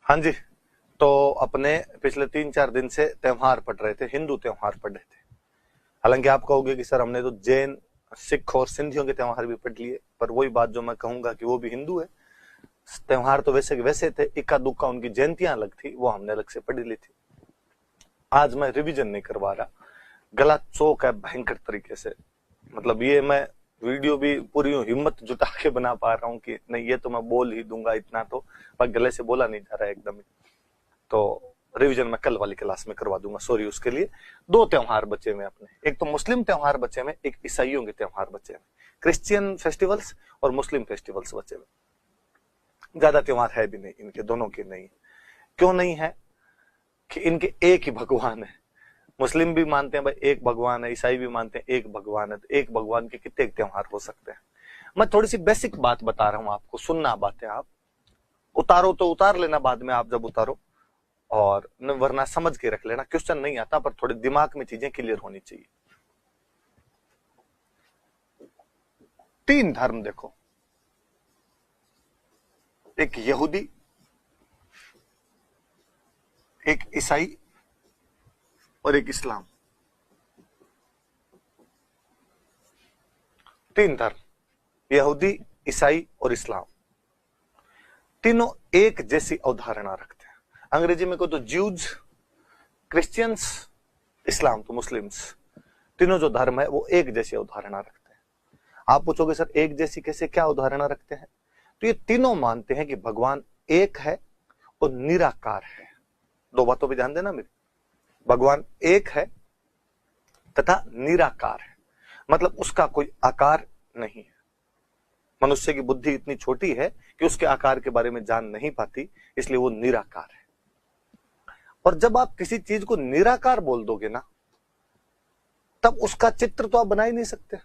हाँ जी, तो अपने पिछले 3-4 दिन से त्योहार पढ़ रहे थे, हिंदू त्योहार पढ़ रहे थे। हालांकि आप कहोगे कि सर हमने तो जैन, सिख और सिंधियों के त्योहार भी पढ़ लिए, पर वही बात जो मैं कहूंगा कि वो भी हिंदू है। त्योहार तो वैसे वैसे थे, इक्का दुक्का उनकी जयंतियां अलग थी, वो हमने अलग से पढ़ ली थी। आज मैं रिवीजन नहीं करवा रहा, गला चौक है भयंकर तरीके से। मतलब ये मैं वीडियो भी पूरी हिम्मत जुटा के बना पा रहा हूँ कि नहीं ये तो मैं बोल ही दूंगा इतना, तो पर गले से बोला नहीं जा रहा है एकदम ही। तो रिवीजन मैं कल वाली क्लास में करवा दूंगा, सॉरी उसके लिए। 2 त्योहार बचे हुए अपने, एक तो मुस्लिम त्योहार बचे हुए, एक ईसाइयों के त्योहार बचे हुए, क्रिश्चियन फेस्टिवल्स और मुस्लिम फेस्टिवल्स बचे हुए। ज्यादा त्योहार है भी नहीं इनके, दोनों के नहीं। क्यों नहीं है? कि इनके एक ही भगवान है। मुस्लिम भी मानते हैं भाई एक भगवान है, ईसाई भी मानते हैं एक भगवान है, तो एक भगवान के कितने त्योहार हो सकते हैं? मैं थोड़ी सी बेसिक बात बता रहा हूं आपको, सुनना बातें, आप उतारो तो उतार लेना बाद में, आप जब उतारो, और वरना समझ के रख लेना। क्वेश्चन नहीं आता, पर थोड़े दिमाग में चीजें क्लियर होनी चाहिए। 3 धर्म देखो, एक यहूदी, एक ईसाई और एक इस्लाम। 3 धर्म, यहूदी, ईसाई और इस्लाम, तीनों एक जैसी अवधारणा रखते हैं। अंग्रेजी में को तो ज्यूज, क्रिश्चियंस, इस्लाम तो मुस्लिम्स, तीनों जो धर्म है वो एक जैसी अवधारणा रखते हैं। आप पूछोगे सर एक जैसी कैसे, क्या अवधारणा रखते हैं? तो ये तीनों मानते हैं कि भगवान एक है और निराकार है। 2 बातों पर ध्यान देना मेरी, भगवान एक है तथा निराकार है, मतलब उसका कोई आकार नहीं है। मनुष्य की बुद्धि इतनी छोटी है कि उसके आकार के बारे में जान नहीं पाती, इसलिए वो निराकार है। और जब आप किसी चीज को निराकार बोल दोगे ना, तब उसका चित्र तो आप बना ही नहीं सकते,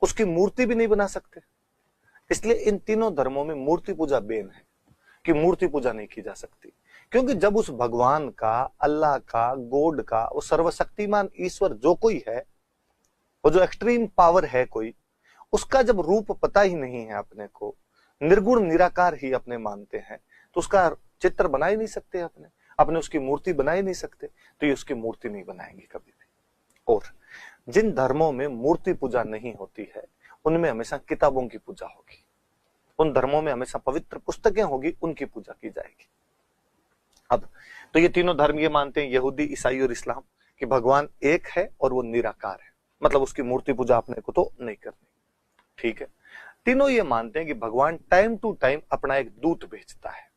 उसकी मूर्ति भी नहीं बना सकते। इसलिए इन तीनों धर्मों में मूर्ति पूजा बैन है, कि मूर्ति पूजा नहीं की जा सकती। क्योंकि जब उस भगवान का, अल्लाह का, गॉड का, वो सर्वशक्तिमान ईश्वर जो कोई है, वो जो एक्सट्रीम पावर है कोई, उसका जब रूप पता ही नहीं है अपने को, निर्गुण निराकार ही अपने मानते हैं, तो उसका चित्र बना ही नहीं सकते अपने अपने उसकी मूर्ति बना ही नहीं सकते, तो ये उसकी मूर्ति नहीं बनाएंगे कभी भी। और जिन धर्मों में मूर्ति पूजा नहीं होती है, उनमें हमेशा किताबों की पूजा होगी। उन धर्मों में हमेशा पवित्र पुस्तकें होगी, उनकी पूजा की जाएगी। अब तो ये तीनों धर्म ये मानते हैं, यहूदी, ईसाई और इस्लाम, कि भगवान एक है और वो निराकार है, मतलब उसकी मूर्ति पूजा अपने को तो नहीं करनी। ठीक है। तीनों ये मानते हैं कि भगवान टाइम टू टाइम अपना एक दूत भेजता है,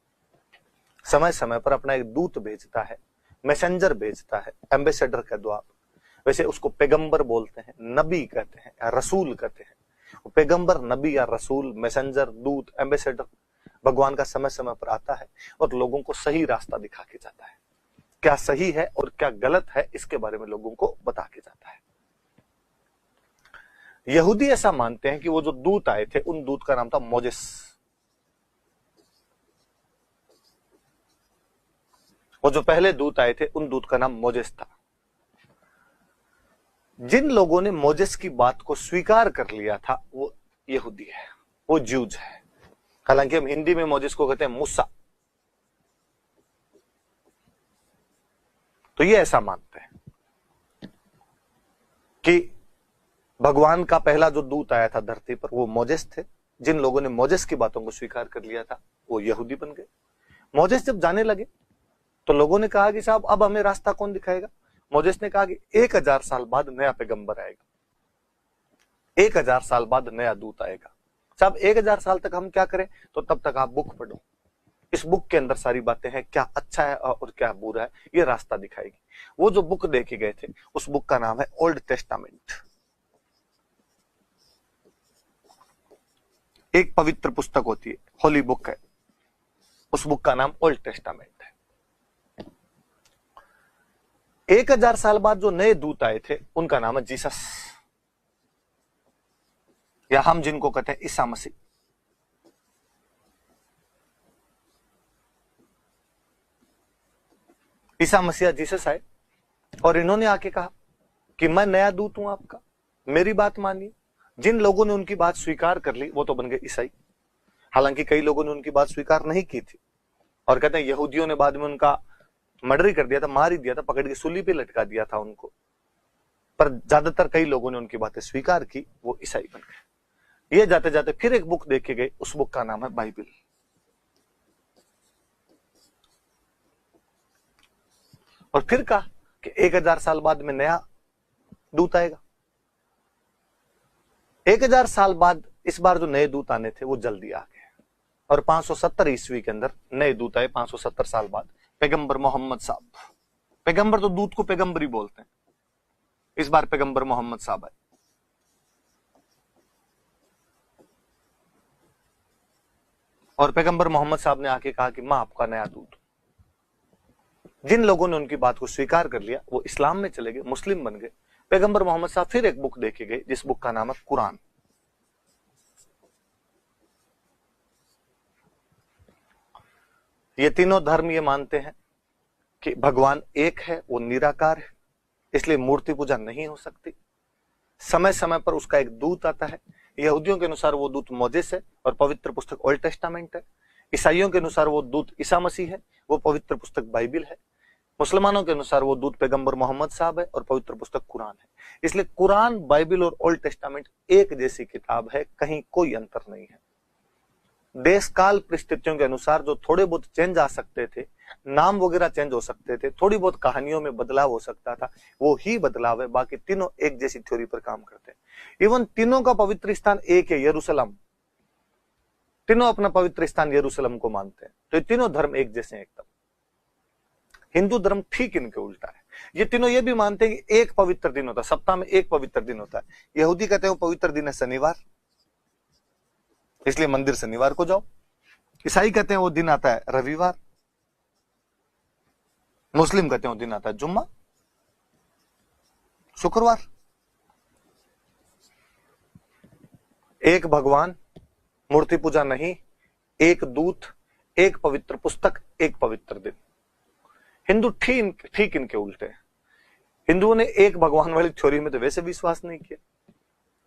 समय समय पर अपना एक दूत भेजता है, मैसेंजर भेजता है, एम्बेसडर कह दो आप। वैसे उसको पैगंबर बोलते हैं, नबी कहते हैं, रसूल कहते हैं। पैगंबर, नबी या रसूल, मैसेंजर, दूत, एम्बेसडर, भगवान का समय समय पर आता है और लोगों को सही रास्ता दिखा के जाता है। क्या सही है और क्या गलत है, इसके बारे में लोगों को बता के जाता है। यहूदी ऐसा मानते हैं कि वो जो दूत आए थे, उन दूत का नाम था मोजेस। वो जो पहले दूत आए थे, उन दूत का नाम मोजेस था। जिन लोगों ने मोजेस की बात को स्वीकार कर लिया था, वो यहूदी है, वो ज्यूज है। हालांकि हम हिंदी में मोजेस को कहते हैं मूसा। तो ये ऐसा मानते हैं कि भगवान का पहला जो दूत आया था धरती पर, वो मोजेस थे। जिन लोगों ने मोजेस की बातों को स्वीकार कर लिया था, वो यहूदी बन गए। मोजेस जब जाने लगे तो लोगों ने कहा कि साहब अब हमें रास्ता कौन दिखाएगा? मोजेस ने कहा कि 1000 साल बाद नया पैगंबर आएगा, 1000 साल बाद नया दूत आएगा। साहब 1000 साल तक हम क्या करें? तो तब तक आप बुक पढ़ो, इस बुक के अंदर सारी बातें हैं, क्या अच्छा है और क्या बुरा है, ये रास्ता दिखाएगी। वो जो बुक देके गए थे, उस बुक का नाम है ओल्ड टेस्टामेंट। एक पवित्र पुस्तक होती है, होली बुक है, उस बुक का नाम ओल्ड टेस्टामेंट है। 1000 साल बाद जो नए दूत आए थे, उनका नाम है जीसस, या हम जिनको कहते हैं ईसा मसीह। ईसा मसीह जीसस आए और इन्होंने आके कहा कि मैं नया दूत हूं आपका, मेरी बात मानिए। जिन लोगों ने उनकी बात स्वीकार कर ली, वो तो बन गए ईसाई। हालांकि कई लोगों ने उनकी बात स्वीकार नहीं की थी, और कहते हैं यहूदियों ने बाद में उनका मर्डर ही कर दिया था, मार ही दिया था, पकड़ के सूली पे लटका दिया था उनको। पर ज्यादातर कई लोगों ने उनकी बातें स्वीकार की, वो ईसाई बन गए। ये जाते जाते फिर एक बुक देखे गए, उस बुक का नाम है बाइबल। और फिर कहा कि 1000 साल बाद में नया दूत आएगा। 1000 साल बाद इस बार जो नए दूत आने थे वो जल्दी आ गए, और 570 ईस्वी के अंदर नए दूत आए। 570 साल बाद पैगंबर मोहम्मद साहब, पैगंबर तो दूत को पैगंबर ही बोलते हैं, इस बार पैगंबर मोहम्मद साहब आए। और पैगंबर मोहम्मद साहब ने आके कहा कि मैं आपका नया दूत। जिन लोगों ने उनकी बात को स्वीकार कर लिया वो इस्लाम में चले गए, मुस्लिम बन गए। पैगंबर मोहम्मद साहब फिर एक बुक देके गए, जिस बुक का नाम है कुरान। ये तीनों धर्म ये मानते हैं कि भगवान एक है, वो निराकार है, इसलिए मूर्ति पूजा नहीं हो सकती। समय समय पर उसका एक दूत आता है। यहूदियों के अनुसार वो दूत मोजेस है और पवित्र पुस्तक ओल्ड टेस्टामेंट है। ईसाइयों के अनुसार वो दूत ईसा मसीह है, वो पवित्र पुस्तक बाइबिल है। मुसलमानों के अनुसार वो दूत पैगंबर मोहम्मद साहब है और पवित्र पुस्तक कुरान है। इसलिए कुरान, बाइबिल और ओल्ड टेस्टामेंट एक जैसी किताब है, कहीं कोई अंतर नहीं है। देश काल परिस्थितियों के अनुसार जो थोड़े बहुत चेंज आ सकते थे, नाम वगैरह चेंज हो सकते थे, थोड़ी बहुत कहानियों में बदलाव हो सकता था, वो ही बदलाव है। बाकी तीनों एक जैसी थ्योरी पर काम करते हैं। इवन तीनों का पवित्र स्थान एक है, यरूशलेम। तीनों अपना पवित्र स्थान यरूशलेम को मानते हैं। तो ये तीनों धर्म एक जैसे हैं एकदम। हिंदू धर्म ठीक इनके उल्टा है। ये तीनों ये भी मानते हैं कि एक पवित्र दिन होता है, सप्ताह में एक पवित्र दिन होता है। यहूदी कहते हैं वो पवित्र दिन है शनिवार, इसलिए मंदिर शनिवार को जाओ। ईसाई कहते हैं वो दिन आता है रविवार। मुस्लिम कहते हैं वो दिन आता है जुम्मा, शुक्रवार। एक भगवान, मूर्ति पूजा नहीं, एक दूत, एक पवित्र पुस्तक, एक पवित्र दिन। हिंदू ठीक इनके उल्टे हैं। हिंदुओं ने एक भगवान वाली थ्योरी में तो वैसे विश्वास नहीं किया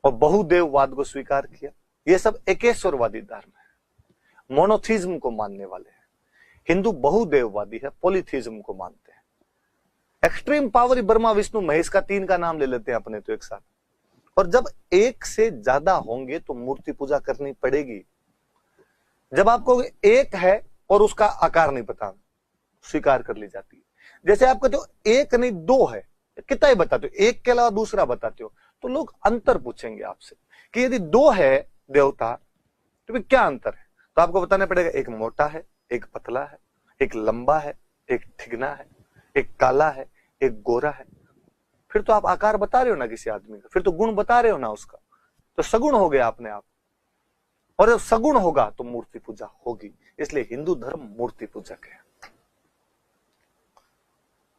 और बहुदेववाद को स्वीकार किया। ये सब एकेश्वरवादी धर्म है, मोनोथीज्म को मानने वाले हैं। हिंदू बहुदेववादी है, पॉलीथीज्म को मानते हैं। एक्सट्रीम पावर ब्रह्मा विष्णु महेश का 3 का नाम ले लेते हैं अपने तो एक साथ। और जब एक से ज्यादा होंगे तो मूर्ति पूजा करनी पड़ेगी। जब आपको एक है और उसका आकार नहीं पता, स्वीकार कर ली जाती है। जैसे आप कहते हो एक नहीं 2 है, कितना ही बताते हो, एक के अलावा दूसरा बताते हो, तो लोग अंतर पूछेंगे आपसे कि यदि 2 है देवता तो फिर क्या अंतर है। तो आपको बताना पड़ेगा एक मोटा है, एक पतला है, एक लंबा है, एक ठिगना है, एक काला है, एक गोरा है। फिर तो आप आकार बता रहे हो ना किसी आदमी का, फिर तो गुण बता रहे हो ना उसका, तो सगुण हो गया अपने आप। और जब सगुण होगा तो मूर्ति पूजा होगी। इसलिए हिंदू धर्म मूर्ति पूजक है।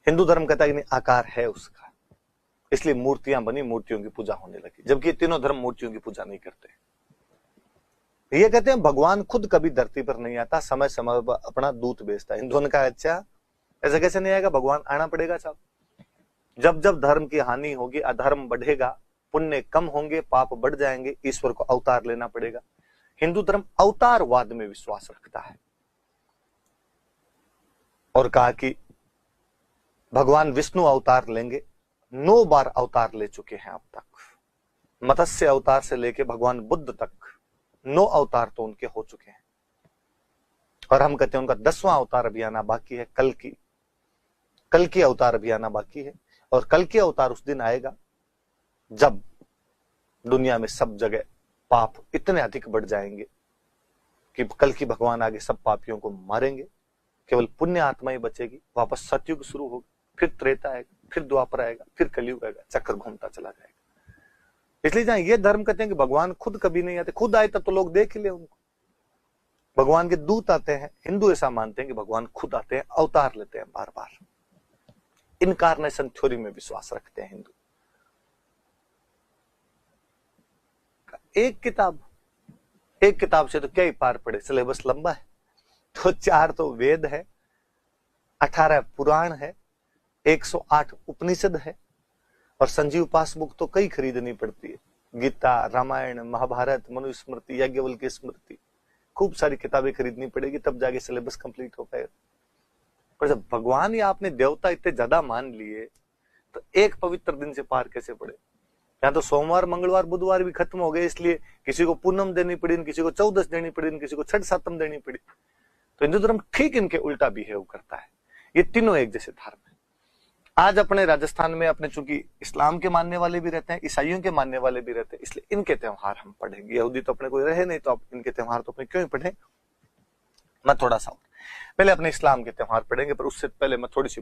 हिंदू धर्म कहता है कि नहीं, आकार है उसका, इसलिए मूर्तियां बनी, मूर्तियों की पूजा होने लगी। जबकि तीनों धर्म मूर्तियों की पूजा नहीं करते। ये कहते हैं भगवान खुद कभी धरती पर नहीं आता, समय समय पर अपना दूत भेजता है। हिंदुओं ने कहा अच्छा ऐसा कैसे नहीं आएगा, भगवान आना पड़ेगा साहब। जब जब धर्म की हानि होगी, अधर्म बढ़ेगा, पुण्य कम होंगे, पाप बढ़ जाएंगे, ईश्वर को अवतार लेना पड़ेगा। हिंदू धर्म अवतारवाद में विश्वास रखता है और कहा कि भगवान विष्णु अवतार लेंगे। 9 बार अवतार ले चुके हैं अब तक। मत्स्य अवतार से लेके भगवान बुद्ध तक 9 अवतार तो उनके हो चुके हैं। और हम कहते हैं उनका 10वां अवतार अभी आना बाकी है, कल की अवतार अभी आना बाकी है। और कल की अवतार उस दिन आएगा जब दुनिया में सब जगह पाप इतने अधिक बढ़ जाएंगे कि कल की भगवान आगे सब पापियों को मारेंगे, केवल पुण्य आत्मा ही बचेगी। वापस सतयुग शुरू होगा, फिर त्रेता आएगा, फिर द्वापर आएगा, फिर कलयुग आएगा, चक्कर घूमता चला जाएगा। इसलिए जहां ये धर्म कहते हैं कि भगवान खुद कभी नहीं आते, खुद आए तब तो लोग देख ले उनको। भगवान के दूत आते हैं, हिंदू ऐसा मानते हैं कि भगवान खुद आते हैं, अवतार लेते हैं बार बार। इनकारनेशन थ्योरी में विश्वास रखते हैं हिंदू। एक किताब से तो क्या ही पार पड़े, सिलेबस लंबा है। तो 4 तो वेद है, 18 पुराण है, 108 उपनिषद है और संजीव पास बुक तो कई खरीदनी पड़ती है। गीता, रामायण, महाभारत, मनुस्मृति, याज्ञवल्क्य स्मृति, खूब सारी किताबें खरीदनी पड़ेगी, तब जाके सिलेबस कंप्लीट हो पाएगा। पर जब भगवान या आपने देवता इतने ज्यादा मान लिए तो एक पवित्र दिन से पार कैसे पड़े? यहाँ तो सोमवार, मंगलवार, बुधवार भी खत्म हो गए, इसलिए किसी को पूनम देनी पड़ी, किसी को चौदस देनी पड़ी, किसी को छठ सातम देनी पड़ी। तो हिंदू धर्म ठीक इनके उल्टा बिहेव करता है। ये तीनों एक जैसे धर्म है। आज अपने राजस्थान में अपने चूंकि इस्लाम के मानने वाले भी रहते हैं, ईसाइयों के मानने वाले भी रहते हैं, इसलिए इनके त्योहार हम पढ़ेंगे। यहूदी तो अपने कोई रहे नहीं, तो आप इनके त्योहार तो अपने क्यों ही पढ़े। मैं थोड़ा सा पहले अपने इस्लाम के त्योहार पढ़ेंगे, पर उससे पहले मैं थोड़ी सी